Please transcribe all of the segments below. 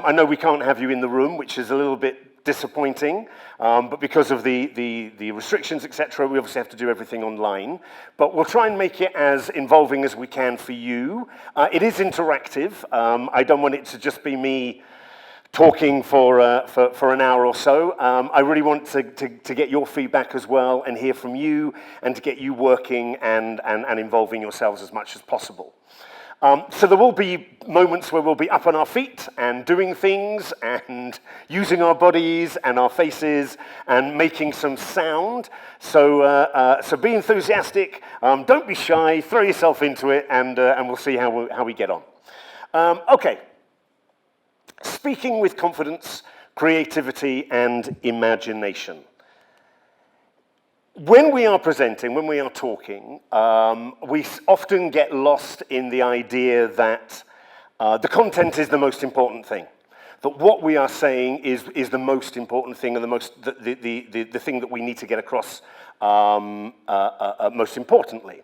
I know we can't have you in the room, which is a little bit disappointing, but because of the restrictions, etc., we obviously have to do everything online. But we'll try and make it as involving as we can for you. It is interactive. I don't want it to just be me talking for an hour or so. I really want to get your feedback as well and hear from you and to get you working and involving yourselves as much as possible. So there will be moments where we'll be up on our feet and doing things and using our bodies and our faces and making some sound. So be enthusiastic, don't be shy, throw yourself into it, and we'll see how we get on. Okay. Speaking with confidence, creativity, and imagination. When we are presenting, when we are talking, we often get lost in the idea that the content is the most important thing. That what we are saying is the most important thing and the thing that we need to get across most importantly.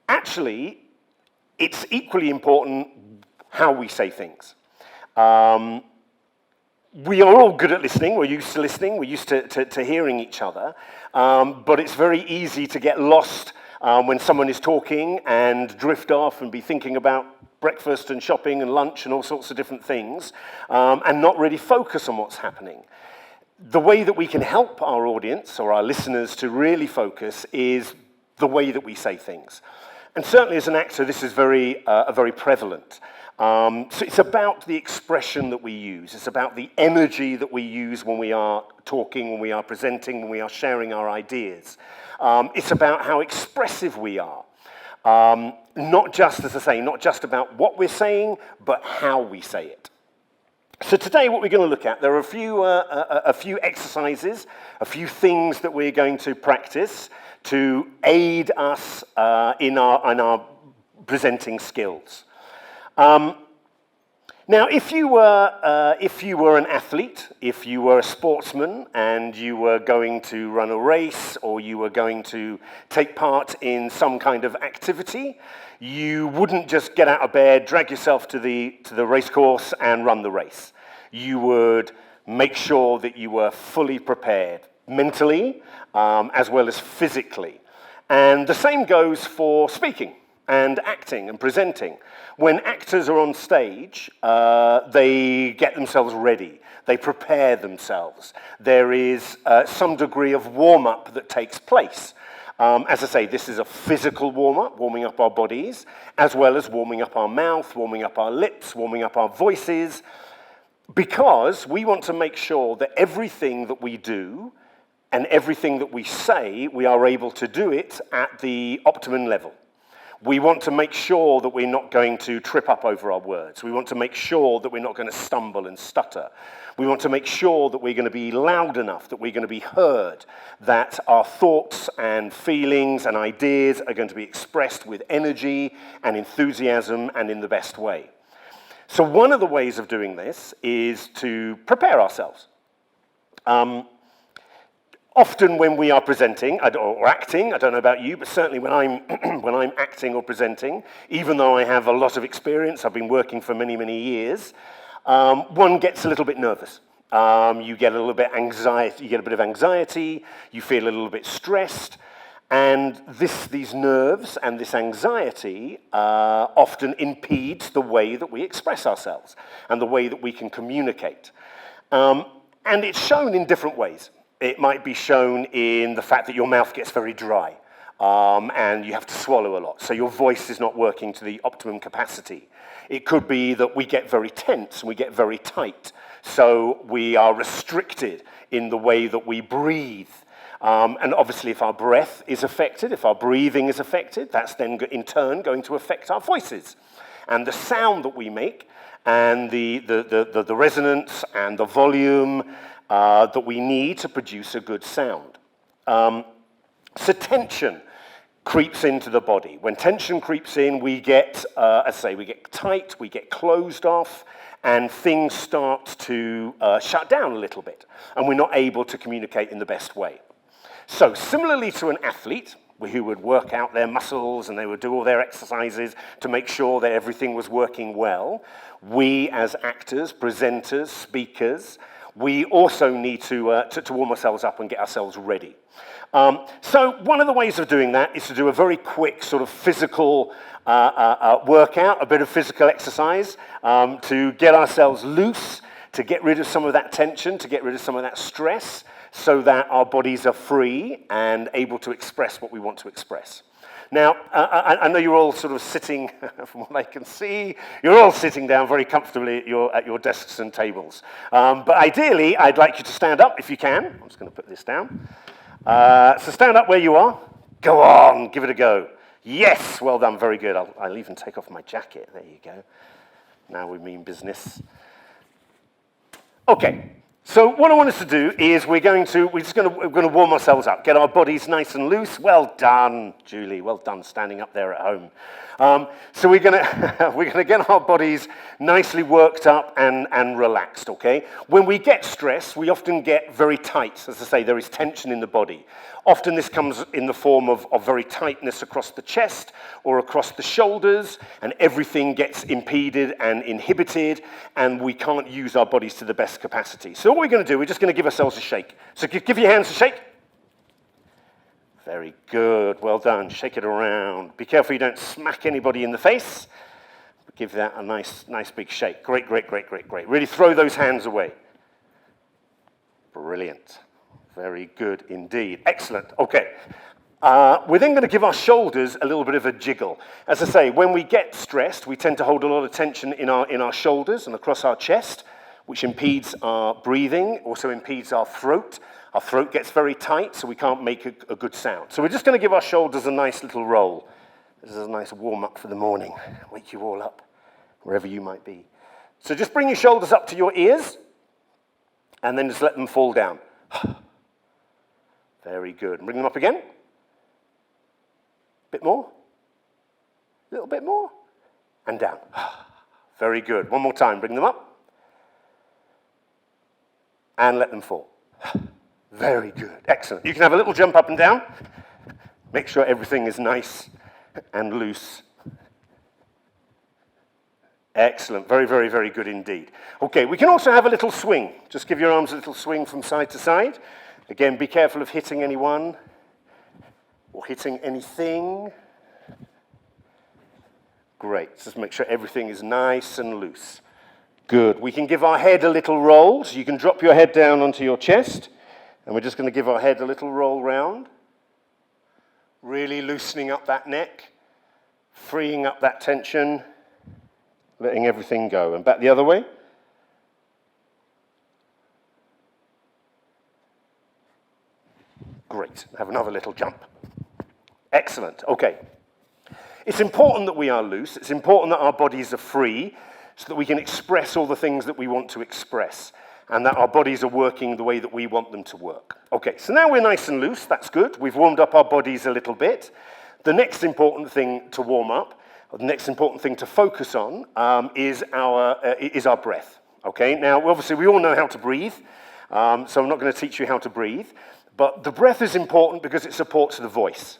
Actually, it's equally important how we say things. We are all good at listening, we're used to listening, we're used to hearing each other, but it's very easy to get lost when someone is talking and drift off and be thinking about breakfast and shopping and lunch and all sorts of different things, and not really focus on what's happening. The way that we can help our audience or our listeners to really focus is the way that we say things. And certainly as an actor, this is very prevalent. So it's about the expression that we use. It's about the energy that we use when we are talking, when we are presenting, when we are sharing our ideas. It's about how expressive we are. Not just, as I say, not just about what we're saying, but how we say it. So today what we're going to look at, there are a few exercises, a few things that we're going to practice to aid us in our presenting skills. Now, if you were an athlete, if you were a sportsman and you were going to run a race or you were going to take part in some kind of activity, you wouldn't just get out of bed, drag yourself to the race course and run the race. You would make sure that you were fully prepared, mentally as well as physically. And the same goes for speaking and acting and presenting. When actors are on stage, they get themselves ready. They prepare themselves. There is some degree of warm-up that takes place. As I say, this is a physical warm-up, warming up our bodies, as well as warming up our mouth, warming up our lips, warming up our voices, because we want to make sure that everything that we do and everything that we say, we are able to do it at the optimum level. We want to make sure that we're not going to trip up over our words. We want to make sure that we're not going to stumble and stutter. We want to make sure that we're going to be loud enough, that we're going to be heard, that our thoughts and feelings and ideas are going to be expressed with energy and enthusiasm and in the best way. So one of the ways of doing this is to prepare ourselves. Often when we are presenting or acting, I don't know about you, but certainly when I'm acting or presenting, even though I have a lot of experience, I've been working for many, many years, one gets a little bit nervous. You get a little bit anxiety, you get a bit of anxiety, you feel a little bit stressed, and these nerves and this anxiety often impedes the way that we express ourselves and the way that we can communicate. And it's shown in different ways. It might be shown in the fact that your mouth gets very dry and you have to swallow a lot, so your voice is not working to the optimum capacity. It could be that we get very tense and we get very tight, so we are restricted in the way that we breathe. And obviously if our breath is affected, if our breathing is affected, that's then in turn going to affect our voices. And the sound that we make and the resonance and the volume that we need to produce a good sound. So tension creeps into the body. When tension creeps in, we get, as I say, we get tight, we get closed off, and things start to shut down a little bit, and we're not able to communicate in the best way. So similarly to an athlete, who would work out their muscles and they would do all their exercises to make sure that everything was working well. We as actors, presenters, speakers, we also need to warm ourselves up and get ourselves ready. So one of the ways of doing that is to do a very quick sort of physical workout, a bit of physical exercise to get ourselves loose, to get rid of some of that tension, to get rid of some of that stress, so that our bodies are free and able to express what we want to express. Now, I know you're all sort of sitting, from what I can see, you're all sitting down very comfortably at your desks and tables. But ideally, I'd like you to stand up if you can. I'm just going to put this down. So stand up where you are. Go on, give it a go. Yes, well done, very good. I'll even take off my jacket. There you go. Now we mean business. Okay. So what I want us to do is we're going to warm ourselves up, get our bodies nice and loose. Well done, Julie. Well done, standing up there at home. So we're going to get our bodies nicely worked up and relaxed. Okay. When we get stressed, we often get very tight. As I say, there is tension in the body. Often this comes in the form of very tightness across the chest or across the shoulders, and everything gets impeded and inhibited, and we can't use our bodies to the best capacity. So what we're going to do, we're just going to give ourselves a shake. So give your hands a shake. Very good, well done. Shake it around. Be careful you don't smack anybody in the face. Give that a nice big shake. Great, great, great, great, great. Really throw those hands away. Brilliant. Very good indeed. Excellent. Okay. We're then going to give our shoulders a little bit of a jiggle. As I say, when we get stressed, we tend to hold a lot of tension in our shoulders and across our chest, which impedes our breathing, also impedes our throat. Our throat gets very tight, so we can't make a good sound. So we're just going to give our shoulders a nice little roll. This is a nice warm-up for the morning. Wake you all up, wherever you might be. So just bring your shoulders up to your ears, and then just let them fall down. Very good. Bring them up again. Bit more. A little bit more. And down. Very good. One more time. Bring them up. And let them fall. Very good. Excellent. You can have a little jump up and down. Make sure everything is nice and loose. Excellent. Very, very, very good indeed. Okay, we can also have a little swing. Just give your arms a little swing from side to side. Again, be careful of hitting anyone or hitting anything. Great. Just make sure everything is nice and loose. Good. We can give our head a little roll. So you can drop your head down onto your chest. And we're just going to give our head a little roll round. Really loosening up that neck. Freeing up that tension. Letting everything go. And back the other way. Great. Have another little jump. Excellent. Okay. It's important that we are loose. It's important that our bodies are free so that we can express all the things that we want to express and that our bodies are working the way that we want them to work. Okay, so now we're nice and loose. That's good. We've warmed up our bodies a little bit. The next important thing to warm up, or the next important thing to focus on is our breath. Okay, now obviously we all know how to breathe, so I'm not going to teach you how to breathe. But the breath is important because it supports the voice.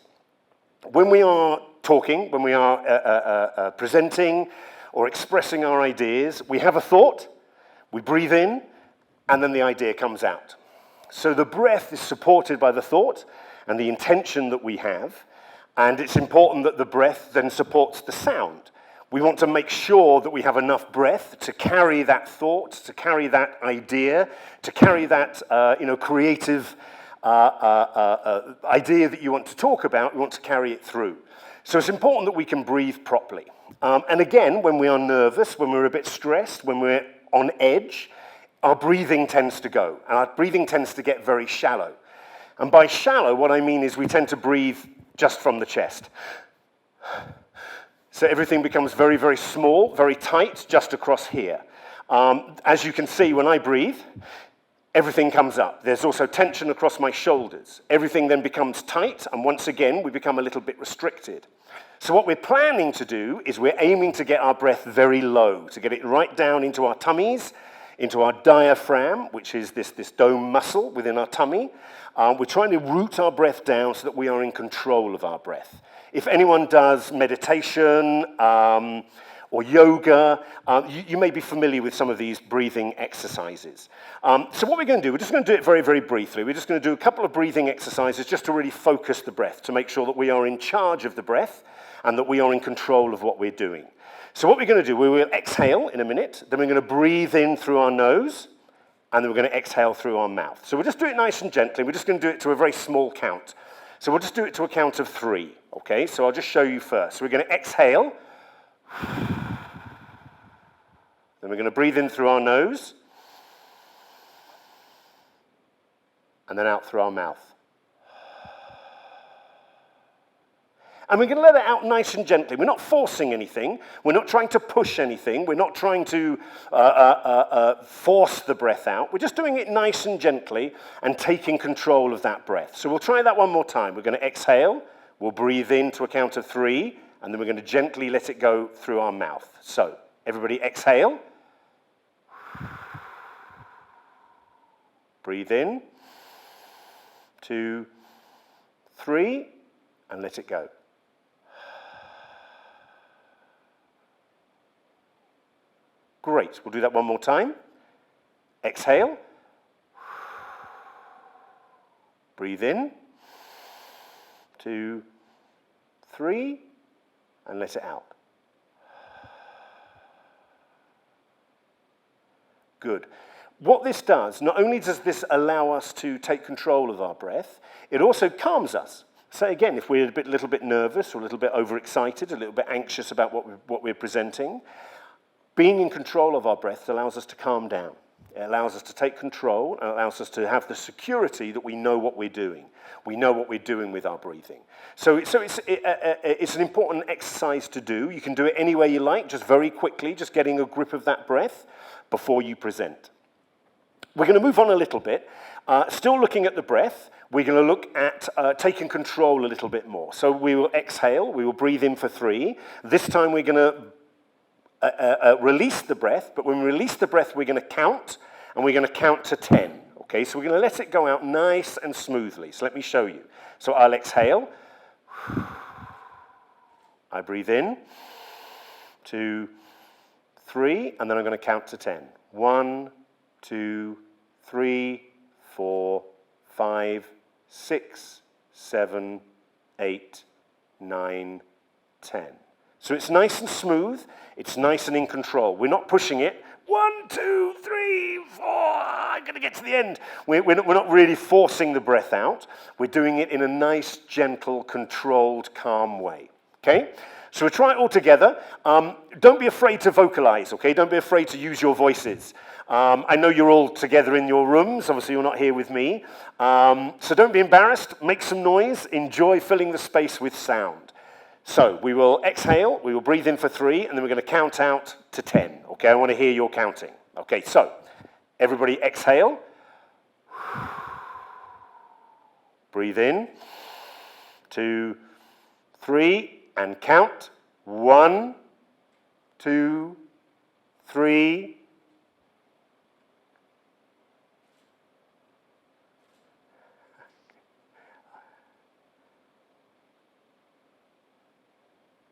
When we are talking, when we are presenting or expressing our ideas, we have a thought, we breathe in, and then the idea comes out. So the breath is supported by the thought and the intention that we have, and it's important that the breath then supports the sound. We want to make sure that we have enough breath to carry that thought, to carry that idea, to carry that creative idea that you want to talk about, you want to carry it through. So it's important that we can breathe properly. And again, when we are nervous, when we're a bit stressed, when we're on edge, our breathing tends to go. And our breathing tends to get very shallow. And by shallow, what I mean is we tend to breathe just from the chest. So everything becomes very, very small, very tight, just across here. As you can see, when I breathe, everything comes up. There's also tension across my shoulders. Everything then becomes tight, and once again, we become a little bit restricted. So what we're planning to do is we're aiming to get our breath very low, to get it right down into our tummies, into our diaphragm, which is this dome muscle within our tummy. We're trying to root our breath down so that we are in control of our breath. If anyone does meditation or yoga, you may be familiar with some of these breathing exercises. So what we're going to do, we're just going to do it very, very briefly. We're just going to do a couple of breathing exercises just to really focus the breath, to make sure that we are in charge of the breath and that we are in control of what we're doing. So what we're going to do, we will exhale in a minute, then we're going to breathe in through our nose, and then we're going to exhale through our mouth. So we'll just do it nice and gently. We're just going to do it to a very small count. So we'll just do it to a count of 3, okay? So I'll just show you first. So we're going to exhale. Then we're going to breathe in through our nose, and then out through our mouth. And we're going to let it out nice and gently. We're not forcing anything. We're not trying to push anything. We're not trying to force the breath out. We're just doing it nice and gently and taking control of that breath. So we'll try that one more time. We're going to exhale. We'll breathe in to a count of 3, and then we're going to gently let it go through our mouth. So everybody exhale. Breathe in. 2, 3, and let it go. Great. We'll do that one more time. Exhale. Breathe in. 2, 3, and let it out. Good. What this does, not only does this allow us to take control of our breath, it also calms us. So again, if we're a little bit nervous or a little bit overexcited, a little bit anxious about what we're presenting, being in control of our breath allows us to calm down. It allows us to take control and allows us to have the security that we know what we're doing. We know what we're doing with our breathing. So it's an important exercise to do. You can do it any way you like, just very quickly, just getting a grip of that breath before you present. We're going to move on a little bit. Still looking at the breath, we're going to look at taking control a little bit more. So we will exhale, we will breathe in for 3. This time we're going to release the breath, but when we release the breath, we're going to count, and we're going to count to 10. Okay, so we're going to let it go out nice and smoothly. So let me show you. So I'll exhale. I breathe in. 2, 3, and then I'm going to count to 10. 1, 2, 3, 4, 5, 6, 7, 8, 9, 10. So it's nice and smooth. It's nice and in control. We're not pushing it. 1, 2, 3, 4. I'm going to get to the end. We're not really forcing the breath out. We're doing it in a nice, gentle, controlled, calm way. Okay? So we'll try it all together. Don't be afraid to vocalize, okay? Don't be afraid to use your voices. I know you're all together in your rooms. Obviously, you're not here with me. So don't be embarrassed. Make some noise. Enjoy filling the space with sound. So we will exhale. We will breathe in for 3, and then we're going to count out to 10. Okay, I want to hear your counting. Okay, so everybody exhale. Breathe in. 2, 3, and count. 1, 2, 3.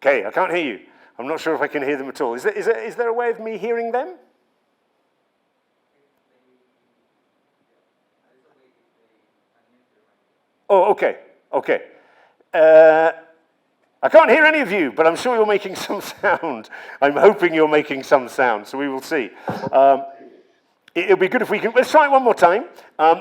Okay, I can't hear you. I'm not sure if I can hear them at all. Is there a way of me hearing them? Oh, okay, okay. I can't hear any of you, but I'm sure you're making some sound. I'm hoping you're making some sound, so we will see. It'll be good if we can, let's try it one more time.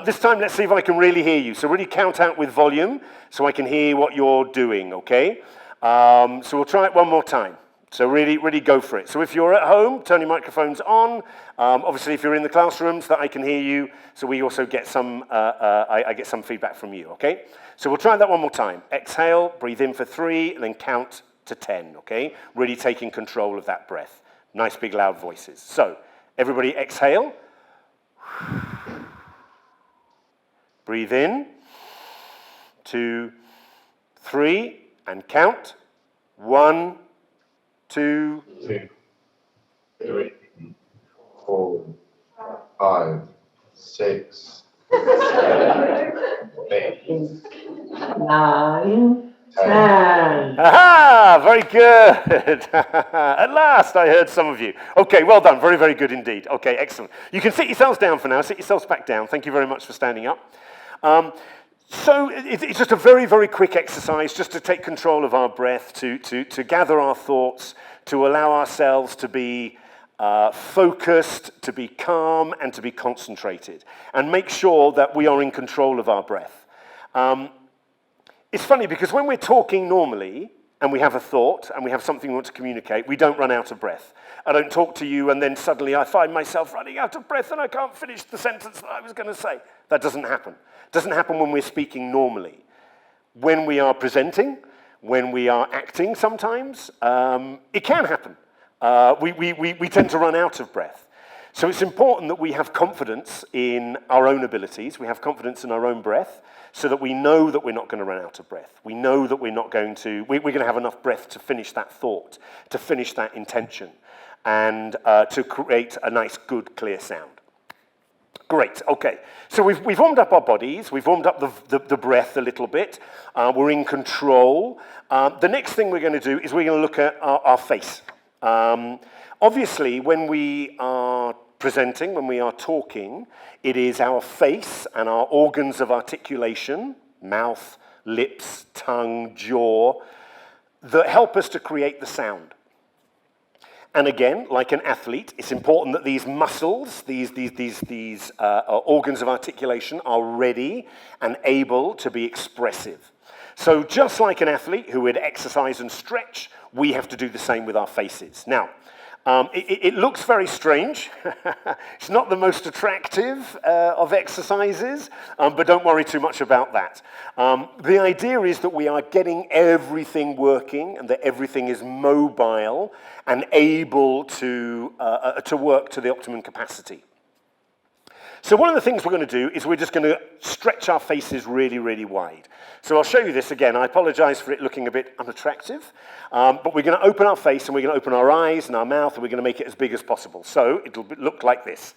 This time, let's see if I can really hear you. So really count out with volume so I can hear what you're doing, okay? So we'll try it one more time. So really, really go for it. So if you're at home, turn your microphones on. Obviously, if you're in the classrooms, that I can hear you. So we also get some, I get some feedback from you, okay? So we'll try that one more time. Exhale, breathe in for 3, and then count to 10, okay? Really taking control of that breath. Nice, big, loud voices. So everybody exhale. Breathe in. 2, 3, and count. 1, 2, 2, 3, 4, 5, 6, 7, 8, 9, 10. Aha! Very good. At last, I heard some of you. Okay, well done. Very, very good indeed. Okay, excellent. You can sit yourselves down for now. Sit yourselves back down. Thank you very much for standing up. So it's just a very, very quick exercise just to take control of our breath, to gather our thoughts, to allow ourselves to be focused, to be calm, and to be concentrated, and make sure that we are in control of our breath. It's funny because when we're talking normally, and we have a thought, and we have something we want to communicate, we don't run out of breath. I don't talk to you, and then suddenly I find myself running out of breath, and I can't finish the sentence that I was going to say. That doesn't happen. It doesn't happen when we're speaking normally. When we are presenting, when we are acting sometimes, it can happen. We tend to run out of breath. So it's important that we have confidence in our own abilities, we have confidence in our own breath, so that we know that we're not going to run out of breath. We know that we're going to have enough breath to finish that thought, to finish that intention, and to create a nice, good, clear sound. Great, okay. So we've warmed up our bodies, we've warmed up the breath a little bit, we're in control. The next thing we're going to do is we're going to look at our face. Obviously, when we are presenting, when we are talking, it is our face and our organs of articulation, mouth, lips, tongue, jaw, that help us to create the sound. And again, like an athlete, it's important that these muscles, these organs of articulation are ready and able to be expressive. So just like an athlete who would exercise and stretch, we have to do the same with our faces. Now, it looks very strange. It's not the most attractive of exercises, but don't worry too much about that. The idea is that we are getting everything working and that everything is mobile and able to work to the optimum capacity. So one of the things we're going to do is we're just going to stretch our faces really, really wide. So I'll show you this again. I apologize for it looking a bit unattractive, but we're going to open our face and we're going to open our eyes and our mouth and we're going to make it as big as possible. So it'll look like this.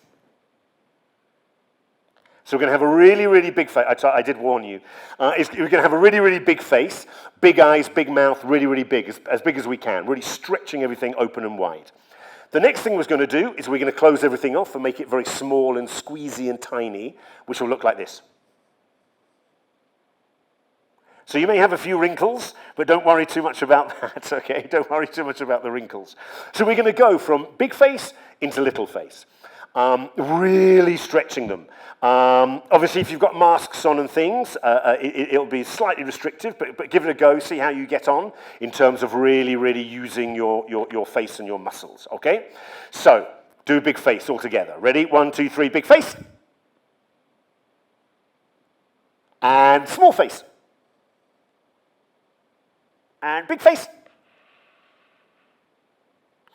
So we're going to have a really, really big face. I did warn you. We're going to have a really, really big face, big eyes, big mouth, really, really big, as big as we can, really stretching everything open and wide. The next thing we're going to do is we're going to close everything off and make it very small and squeezy and tiny, which will look like this. So you may have a few wrinkles, but don't worry too much about that, okay? Don't worry too much about the wrinkles. So we're going to go from big face into little face, really stretching them. Obviously, if you've got masks on and things, it'll be slightly restrictive, but give it a go, see how you get on in terms of really, really using your face and your muscles, okay? So, do big face all together. Ready? 1, 2, 3, big face. And small face. And big face.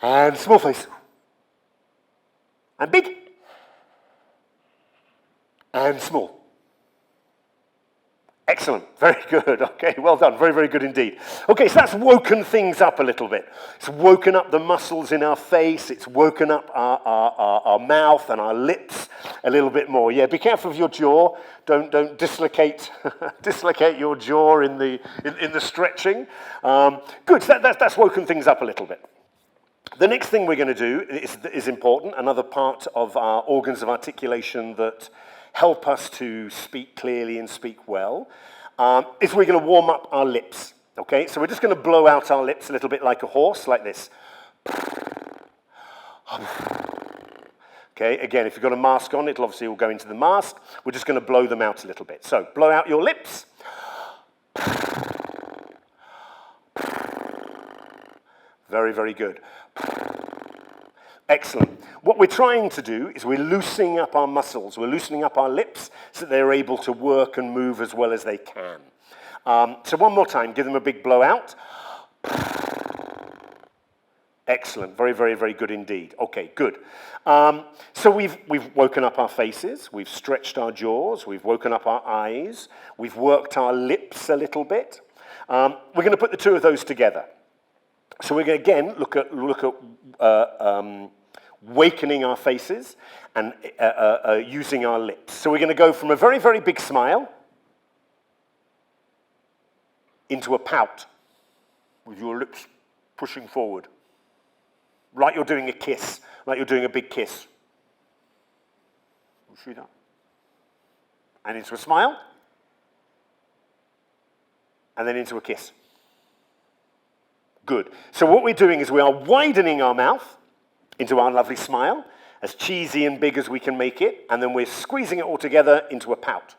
And small face. And big. And small. Excellent. Very good. Okay, well done. Very, very good indeed. Okay, so that's woken things up a little bit. It's woken up the muscles in our face. It's woken up our mouth and our lips a little bit more. Yeah, be careful of your jaw. Don't dislocate dislocate your jaw in the stretching. Good. So that's woken things up a little bit. The next thing we're going to do is important. Another part of our organs of articulation that help us to speak clearly and speak well, is we're going to warm up our lips, okay? So we're just going to blow out our lips a little bit like a horse, like this. Okay, again, if you've got a mask on, it'll obviously all go into the mask. We're just going to blow them out a little bit. So blow out your lips. Very, very good. Excellent. What we're trying to do is we're loosening up our muscles. We're loosening up our lips so they're able to work and move as well as they can. So one more time, give them a big blowout. Excellent. Very, very, very good indeed. Okay, good. So we've woken up our faces. We've stretched our jaws. We've woken up our eyes. We've worked our lips a little bit. We're going to put the two of those together. So we're going to, again, look at wakening our faces, and using our lips. So we're going to go from a very, very big smile into a pout with your lips pushing forward, like you're doing a kiss, like you're doing a big kiss. You see that? And into a smile, and then into a kiss. Good. So what we're doing is we are widening our mouth into our lovely smile, as cheesy and big as we can make it, and then we're squeezing it all together into a pout.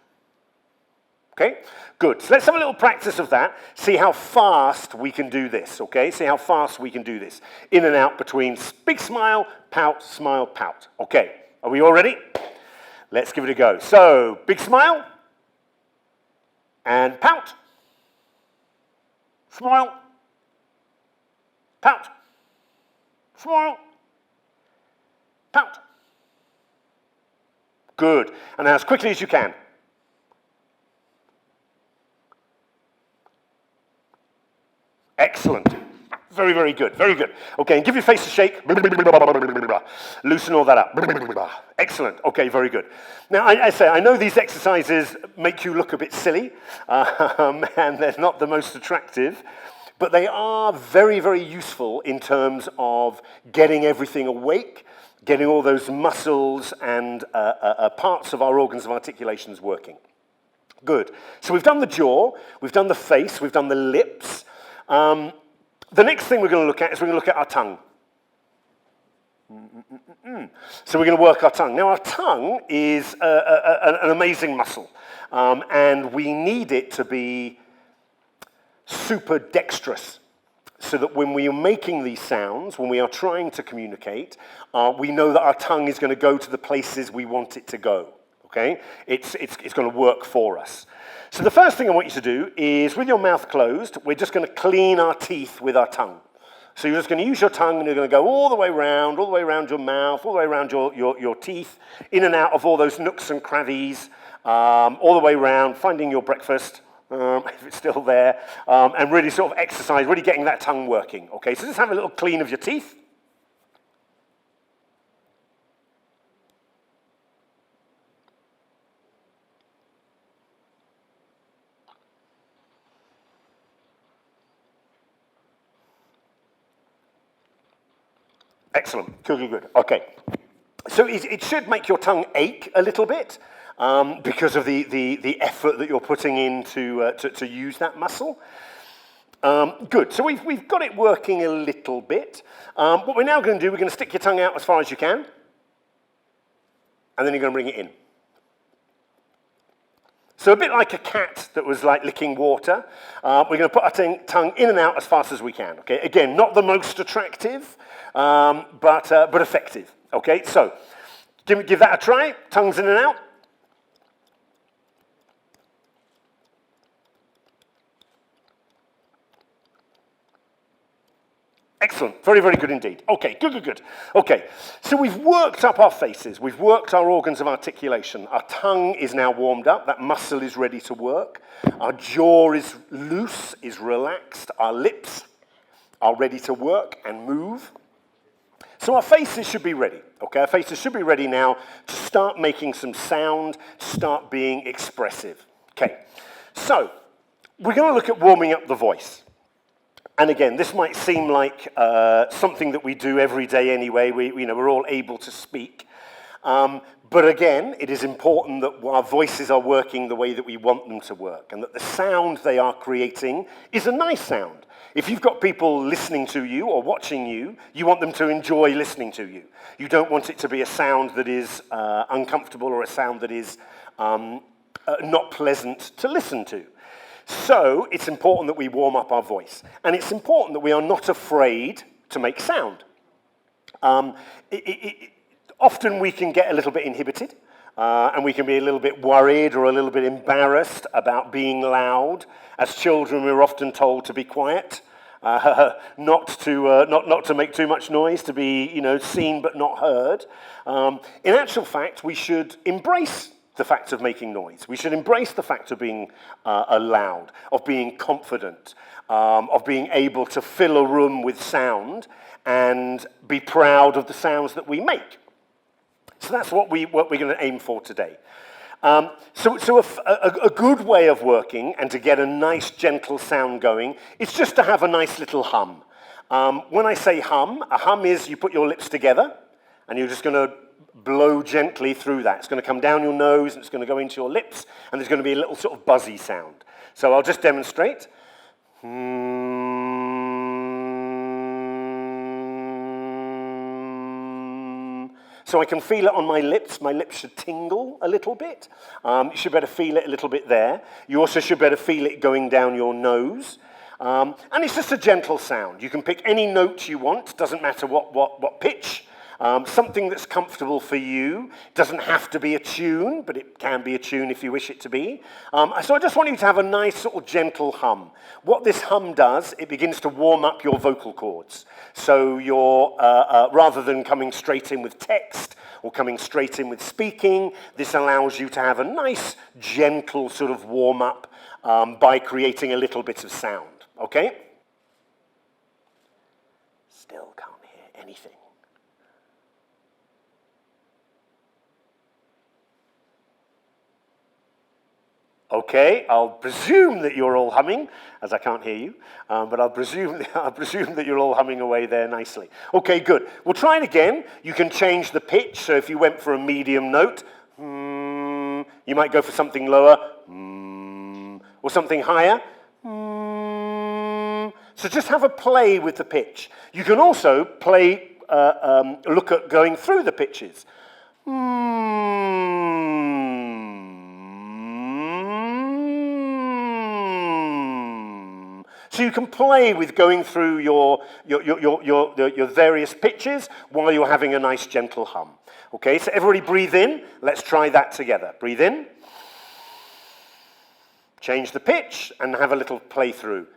Okay? Good. So let's have a little practice of that. See how fast we can do this, okay? See how fast we can do this. In and out between big smile, pout. Okay. Are we all ready? Let's give it a go. So, big smile, and pout. Smile, pout. Smile, pout. Good. And now as quickly as you can. Excellent. Very, very good. Very good. Okay, and give your face a shake. Loosen all that up. Excellent. Okay, very good. Now, I know these exercises make you look a bit silly, and they're not the most attractive, but they are very, very useful in terms of getting everything awake, getting all those muscles and parts of our organs of articulations working. Good. So we've done the jaw, we've done the face, we've done the lips. The next thing we're going to look at is we're going to look at our tongue. So we're going to work our tongue. Now, our tongue is an amazing muscle, and we need it to be super dexterous, so that when we are making these sounds, when we are trying to communicate, we know that our tongue is going to go to the places we want it to go. Okay? It's going to work for us. So the first thing I want you to do is, with your mouth closed, we're just going to clean our teeth with our tongue. So you're just going to use your tongue, and you're going to go all the way around your mouth, all the way around your teeth, in and out of all those nooks and crannies, all the way around, finding your breakfast, if it's still there, and really sort of exercise, really getting that tongue working. Okay, so just have a little clean of your teeth. Excellent. Good. Okay. So it should make your tongue ache a little bit because of the effort that you're putting in to use that muscle. Good. So we've got it working a little bit. What we're now going to do, we're going to stick your tongue out as far as you can, and then you're going to bring it in. So a bit like a cat that was like licking water, we're going to put our tongue in and out as fast as we can. Okay. Again, not the most attractive, but effective. Okay. So give that a try. Tongues in and out. Excellent. Very, very good indeed. Okay, good. Okay, so we've worked up our faces. We've worked our organs of articulation. Our tongue is now warmed up. That muscle is ready to work. Our jaw is loose, is relaxed. Our lips are ready to work and move. So our faces should be ready. Okay, our faces should be ready now to start making some sound, start being expressive. Okay, so we're going to look at warming up the voice. And again, this might seem like something that we do every day anyway. We're all able to speak. But again, it is important that our voices are working the way that we want them to work, and that the sound they are creating is a nice sound. If you've got people listening to you or watching you, you want them to enjoy listening to you. You don't want it to be a sound that is uncomfortable or a sound that is not pleasant to listen to. So it's important that we warm up our voice. And it's important that we are not afraid to make sound. Often we can get a little bit inhibited, and we can be a little bit worried or a little bit embarrassed about being loud. As children, we're often told to be quiet, not to make too much noise, to be seen but not heard. In actual fact, we should embrace the fact of making noise. We should embrace the fact of being loud, of being confident, of being able to fill a room with sound and be proud of the sounds that we make. So that's what we're going to aim for today. So a good way of working and to get a nice gentle sound going is just to have a nice little hum. When I say hum, a hum is you put your lips together and you're just going to blow gently through that. It's going to come down your nose and it's going to go into your lips and there's going to be a little sort of buzzy sound. So I'll just demonstrate. So I can feel it on my lips. My lips should tingle a little bit. You should better feel it a little bit there. You also should better feel it going down your nose. And it's just a gentle sound. You can pick any note you want. Doesn't matter what pitch. Something that's comfortable for you. Doesn't have to be a tune, but it can be a tune if you wish it to be. So I just want you to have a nice sort of gentle hum. What this hum does, it begins to warm up your vocal cords. So you're, rather than coming straight in with text or coming straight in with speaking, this allows you to have a nice, gentle sort of warm up by creating a little bit of sound. Okay? Still can't hear anything. Okay, I'll presume that you're all humming, as I can't hear you, but I'll presume that you're all humming away there nicely. Okay, good. We'll try it again. You can change the pitch, so if you went for a medium note, you might go for something lower, or something higher. So just have a play with the pitch. You can also play, look at going through the pitches. So you can play with going through your various pitches while you're having a nice gentle hum. Okay, so everybody breathe in. Let's try that together. Breathe in. Change the pitch and have a little play through.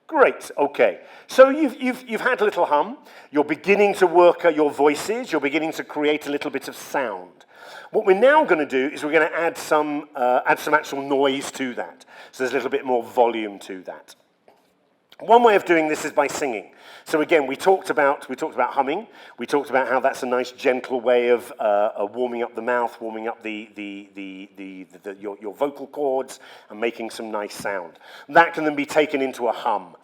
Great, okay. So you've had a little hum. You're beginning to work your voices. You're beginning to create a little bit of sound. What we're now going to do is we're going to add some actual noise to that. So there's a little bit more volume to that. One way of doing this is by singing. So again, we talked about humming. We talked about how that's a nice gentle way of warming up the mouth, warming up your vocal cords, and making some nice sound. That can then be taken into a hum,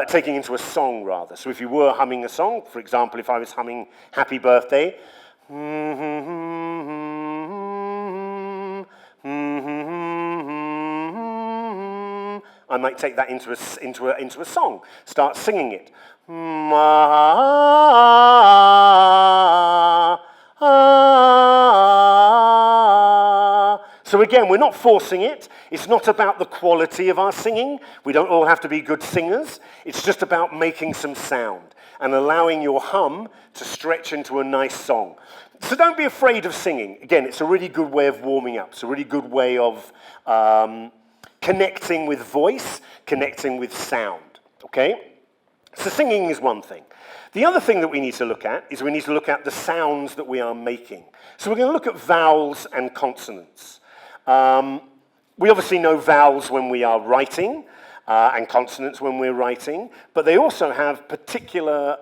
taken into a song rather. So if you were humming a song, for example, if I was humming "Happy Birthday," I might take that into a song. Start singing it. So again, we're not forcing it. It's not about the quality of our singing. We don't all have to be good singers. It's just about making some sound and allowing your hum to stretch into a nice song. So don't be afraid of singing. Again, it's a really good way of warming up. It's a really good way of connecting with voice, connecting with sound, okay? So singing is one thing. The other thing that we need to look at is we need to look at the sounds that we are making. So we're going to look at vowels and consonants. We obviously know vowels when we are writing and consonants when we're writing, but they also have particular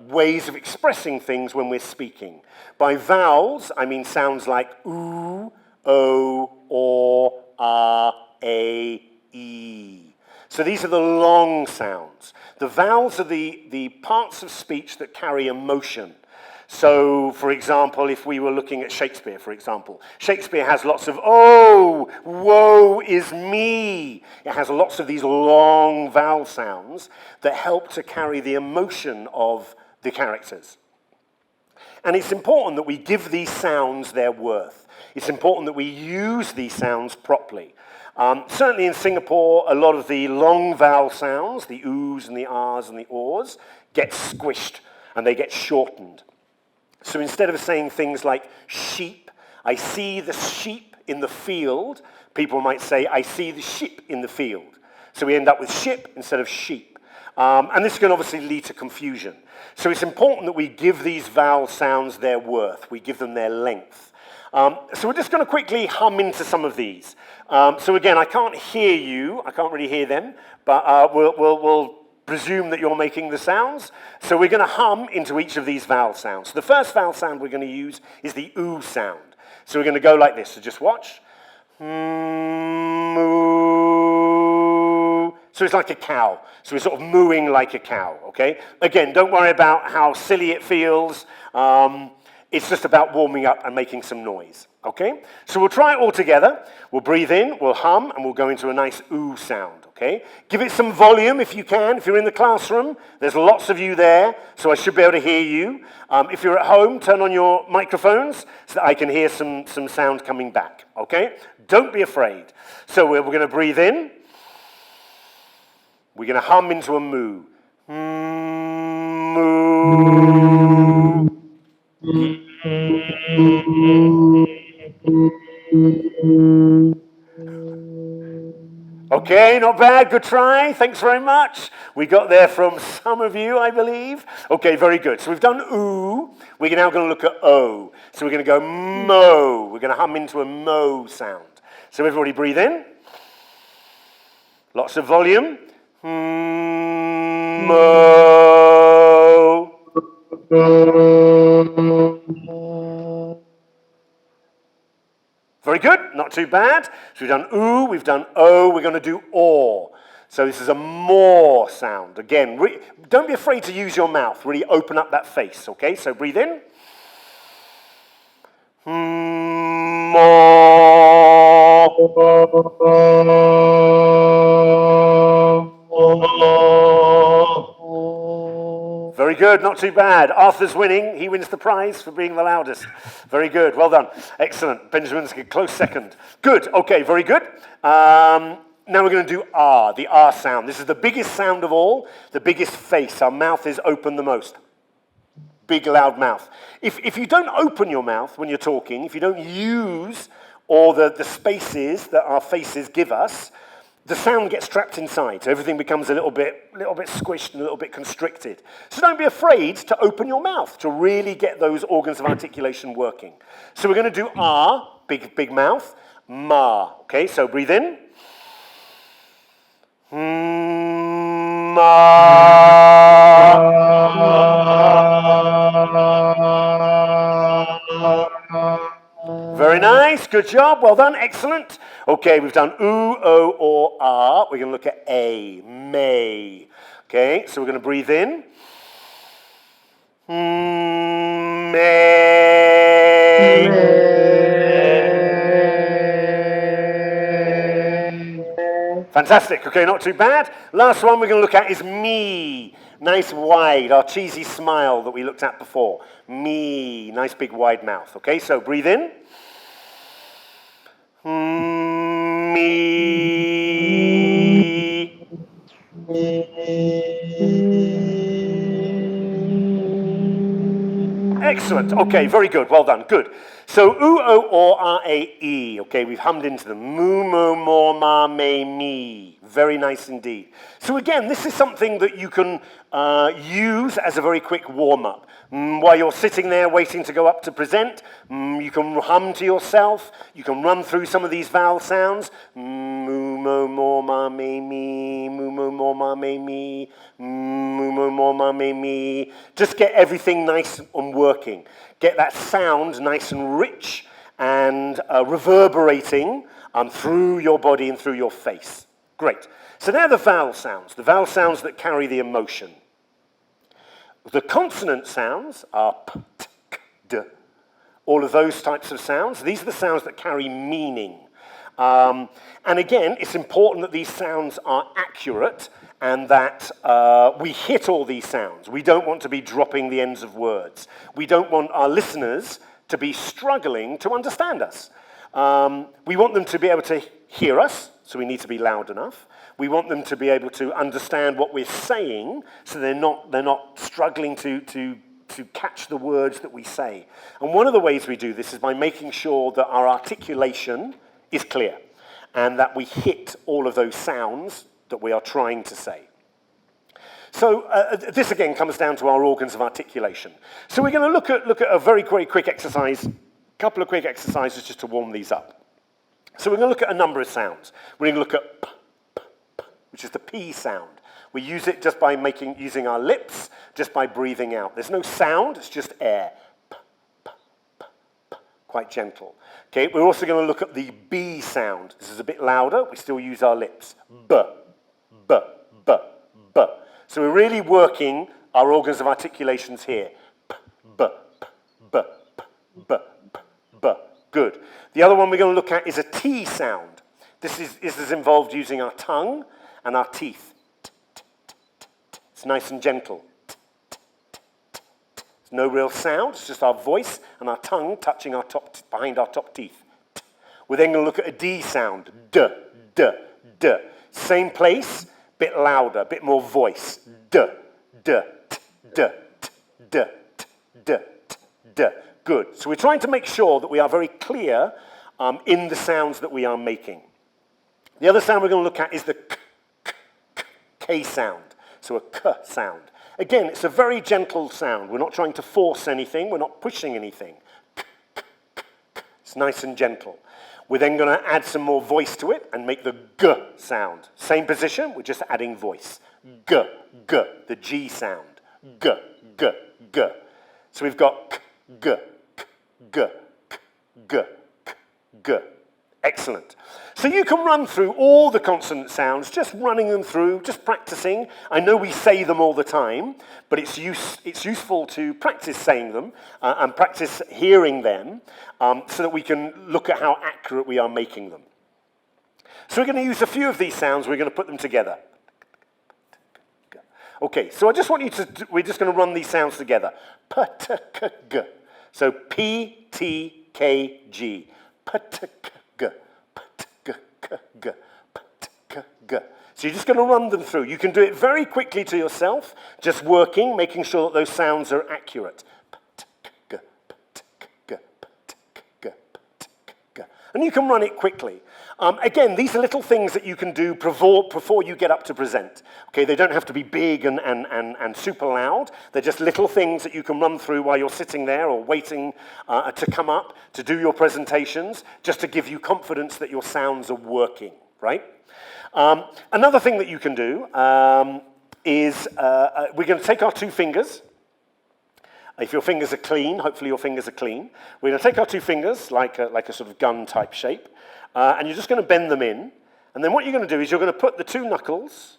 ways of expressing things when we're speaking. By vowels, I mean sounds like oo, o, or, a, e. So these are the long sounds. The vowels are the parts of speech that carry emotion. So, for example, if we were looking at Shakespeare, for example, Shakespeare has lots of, oh, woe is me. It has lots of these long vowel sounds that help to carry the emotion of the characters. And it's important that we give these sounds their worth. It's important that we use these sounds properly. Certainly in Singapore, a lot of the long vowel sounds, the oohs and the ahs and the aw's, get squished and they get shortened. So instead of saying things like sheep, I see the sheep in the field, People might say, I see the sheep in the field. So we end up with ship instead of sheep. And this can obviously lead to confusion. So it's important that we give these vowel sounds their worth. We give them their length. So we're just going to quickly hum into some of these. So again, I can't hear you. I can't really hear them. But we'll presume that you're making the sounds. So we're going to hum into each of these vowel sounds. The first vowel sound we're going to use is the oo sound. So we're going to go like this. So just watch. Moo. So it's like a cow. So we're sort of mooing like a cow, okay? Again, don't worry about how silly it feels. It's just about warming up and making some noise, okay? So we'll try it all together. We'll breathe in, we'll hum, and we'll go into a nice oo sound, okay? Give it some volume if you can. If you're in the classroom, there's lots of you there, so I should be able to hear you. If you're at home, turn on your microphones so that I can hear some sound coming back, okay? Don't be afraid. So we're going to breathe in. We're going to hum into a moo. Moo. Okay, not bad. Good try. Thanks very much. We got there from some of you, I believe. Okay, very good. So we've done oo. We're now going to look at o. So we're going to go mo. We're going to hum into a mo sound. So everybody breathe in. Lots of volume. Mo. Very good, not too bad. So we've done oo, we've done o, we're going to do or. So this is a more sound. Again, don't be afraid to use your mouth. Really open up that face, okay? So breathe in. Very good, not too bad. Arthur's winning. He wins the prize for being the loudest. Very good, well done. Excellent. Benjamin's a close second. Good, okay, very good. Now we're going to do R, the R sound. This is the biggest sound of all, the biggest face. Our mouth is open the most. Big, loud mouth. If you don't open your mouth when you're talking, if you don't use all the spaces that our faces give us, the sound gets trapped inside, so everything becomes a little bit squished and a little bit constricted. So don't be afraid to open your mouth to really get those organs of articulation working. So we're going to do R, big mouth, ma. Okay, so breathe in. Very nice, good job, well done, excellent. Okay, we've done oo, o, or R. We're going to look at A, may. Okay, so we're going to breathe in. May. Fantastic, okay, not too bad. Last one we're going to look at is me. Nice wide, our cheesy smile that we looked at before. Me, nice big wide mouth. Okay, so breathe in. Me. Excellent. Okay, very good. Well done. Good. So oo, o, or, r, a, e. Okay, we've hummed into them. Moo, mo, more, ma, may, me. Very nice indeed. So again, this is something that you can use as a very quick warm-up. While you're sitting there waiting to go up to present, you can hum to yourself. You can run through some of these vowel sounds. Moo, mo, more, ma, may, me. Moo, mo, more, ma, may, me. Moo, mo, more, ma, may, me. Just get everything nice and working. Get that sound nice and rich and reverberating through your body and through your face. Great. So now the vowel sounds that carry the emotion. The consonant sounds are p, t, k, d. All of those types of sounds. These are the sounds that carry meaning. And again, it's important that these sounds are accurate and that we hit all these sounds. We don't want to be dropping the ends of words. We don't want our listeners to be struggling to understand us. We want them to be able to hear us, so we need to be loud enough. We want them to be able to understand what we're saying, so they're not struggling to catch the words that we say. And one of the ways we do this is by making sure that our articulation is clear. and that we hit all of those sounds that we are trying to say. So this again comes down to our organs of articulation. So we're going to look at a very quick exercise, a couple of quick exercises just to warm these up. So we're going to look at a number of sounds. We're going to look at p, p, p, which is the P sound. We use it just by using our lips, just by breathing out. There's no sound, it's just air. P, p, p, p, quite gentle. Okay, we're also going to look at the B sound. This is a bit louder, we still use our lips. B, b, b, b. So we're really working our organs of articulations here. P, b, p, b, p, b, p, b. Good. The other one we're going to look at is a T sound. This is involved using our tongue and our teeth. It's nice and gentle. It's no real sound, it's just our voice and our tongue touching our behind our top teeth. We're then going to look at a D sound. D, d, d. Same place, bit louder, bit more voice. D, d, t, d, t, d, t, d, t, d. Good. So we're trying to make sure that we are very clear in the sounds that we are making. The other sound we're going to look at is the K sound. So a K sound. Again, it's a very gentle sound. We're not trying to force anything. We're not pushing anything. It's nice and gentle. We're then going to add some more voice to it and make the G sound. Same position, we're just adding voice. G, G, the G sound. G, G, G. So we've got G, G, G, G. Excellent. So you can run through all the consonant sounds, just running them through, just practicing. I know we say them all the time, but it's useful to practice saying them and practice hearing them so that we can look at how accurate we are making them. So we're going to use a few of these sounds, we're going to put them together. Okay, so I just want you to, we're just going to run these sounds together. P, T, K, G. So P, T, K, G. P, T, K, G. P, T, K, G. P, T, K, G. So you're just going to run them through. You can do it very quickly to yourself, just working, making sure that those sounds are accurate. P, T, K, G. P, T, K, G. P, T, K, G. P, T, K, G. And you can run it quickly. Again, these are little things that you can do before you get up to present. Okay, they don't have to be big and super loud. They're just little things that you can run through while you're sitting there or waiting to come up to do your presentations, just to give you confidence that your sounds are working, right? Another thing that you can do is we're going to take our two fingers. If your fingers are clean, hopefully your fingers are clean. We're going to take our two fingers, like a sort of gun type shape, and you're just going to bend them in. And then what you're going to do is you're going to put the two knuckles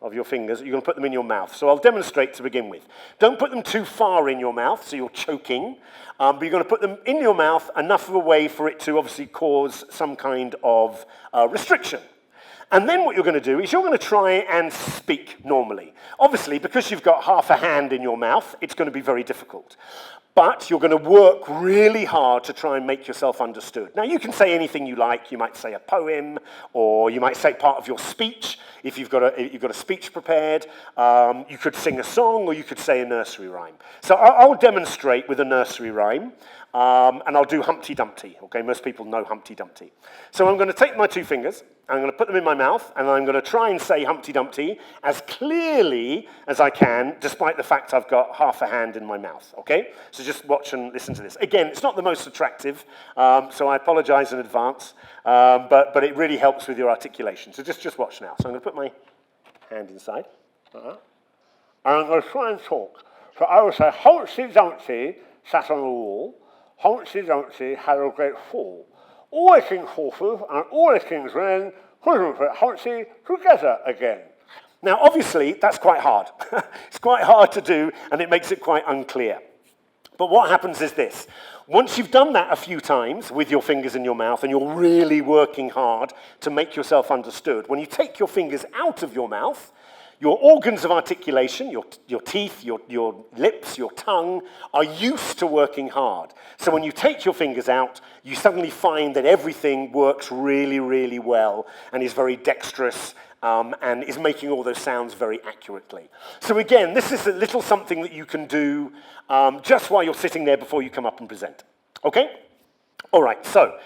of your fingers, you're going to put them in your mouth. So I'll demonstrate to begin with. Don't put them too far in your mouth, so you're choking, but you're going to put them in your mouth enough of a way for it to obviously cause some kind of restriction. And then what you're going to do is you're going to try and speak normally. Obviously, because you've got half a hand in your mouth, it's going to be very difficult. But you're going to work really hard to try and make yourself understood. Now, you can say anything you like. You might say a poem, or you might say part of your speech, if you've got a speech prepared. You could sing a song, or you could say a nursery rhyme. So I'll demonstrate with a nursery rhyme, and I'll do Humpty Dumpty. Okay, most people know Humpty Dumpty. So I'm going to take my two fingers, I'm going to put them in my mouth, and I'm going to try and say Humpty Dumpty as clearly as I can, despite the fact I've got half a hand in my mouth, okay? So just watch and listen to this. Again, it's not the most attractive, so I apologize in advance, but it really helps with your articulation. So just watch now. So I'm going to put my hand inside, and I'm going to try and talk. So I will say, Humpty Dumpty sat on a wall, Humpty Dumpty had a great fall. All the king's horses and all the king's men couldn't put Humpty together again. Now, obviously, that's quite hard. It's quite hard to do, and it makes it quite unclear. But what happens is this. Once you've done that a few times with your fingers in your mouth, and you're really working hard to make yourself understood, when you take your fingers out of your mouth, your organs of articulation, your teeth, your lips, your tongue, are used to working hard. So when you take your fingers out, you suddenly find that everything works really, really well and is very dexterous and is making all those sounds very accurately. So again, this is a little something that you can do just while you're sitting there before you come up and present. Okay? All right, so